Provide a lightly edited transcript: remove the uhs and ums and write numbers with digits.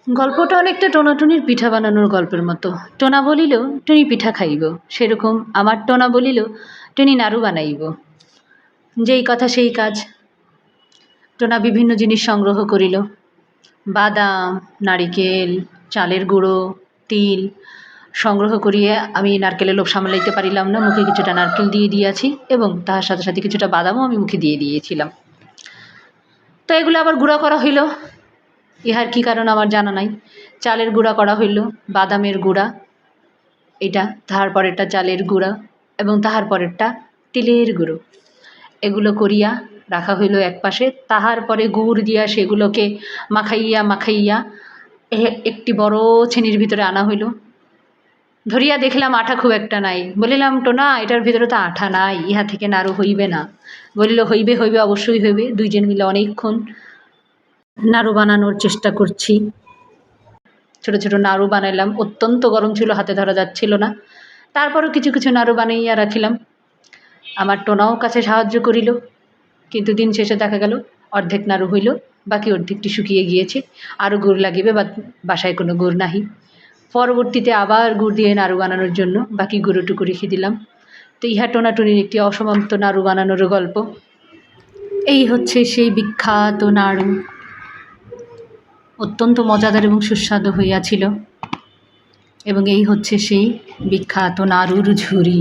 গল্পটা অনেকটা টোনাটুনির পিঠা বানানোর গল্পের মতো। টোনা বলিল, টুনি পিঠা খাইব। সেরকম আমার টোনা বলিল, টুনি নাড়ু বানাইব। যেই কথা সেই কাজ। টোনা বিভিন্ন জিনিস সংগ্রহ করিল, বাদাম, নারিকেল, চালের গুঁড়ো, তিল সংগ্রহ করিয়া আমি নারকেলের লোভ সামলাইতে পারিলাম না, মুখে কিছুটা নারকেল দিয়ে দিয়াছি এবং তাহার সাথে সাথে কিছুটা বাদামও আমি মুখে দিয়ে দিয়েছিলাম। তো এগুলো আবার গুঁড়া করা হইল, ইহার কী কারণ আমার জানা নাই। চালের গুঁড়া করা হইল, বাদামের গুঁড়া এটা, তাহার পরেরটা চালের গুঁড়া এবং তাহার পরেরটা তিলের গুঁড়ো, এগুলো করিয়া রাখা হইল একপাশে। তাহার পরে গুড় দিয়া সেগুলোকে মাখাইয়া মাখাইয়া একটি বড় ছেনির ভিতরে আনা হইল। ধরিয়া দেখলাম আঠা খুব একটা নাই। বলিলাম, টোনা এটার ভিতরে তো আঠা নাই, ইহা থেকে নাড়ু হইবে না। বলিল, হইবে হইবে, অবশ্যই হইবে। দুইজন মিলে অনেকক্ষণ নাড়ু বানানোর চেষ্টা করছি। ছোট ছোট নাড়ু বানাইলাম, অত্যন্ত গরম ছিল, হাতে ধরা যাচ্ছিল না। তারপরও কিছু কিছু নাড়ু বানাইয়া রাখিলাম। আমার টোনাও কাছে সাহায্য করিল, কিন্তু দিন শেষে দেখা গেল অর্ধেক নাড়ু হইল, বাকি অর্ধেকটি শুকিয়ে গিয়েছে। আরও গুড় লাগিবে, বাসায় কোনো গুড় নাহি। পরবর্তীতে আবার গুড় দিয়ে নাড়ু বানানোর জন্য বাকি গুঁড়োটুকু রেখে দিলাম। তো ইহা টোনাটুনির একটি অসমাপ্ত নাড়ু বানানোর গল্প। এই হচ্ছে সেই বিখ্যাত নাড়ু। অত্যন্ত মজাদার এবং সুস্বাদু হইয়াছিল। এবং এই হচ্ছে সেই বিখ্যাত নাড়ুর ঝুড়ি।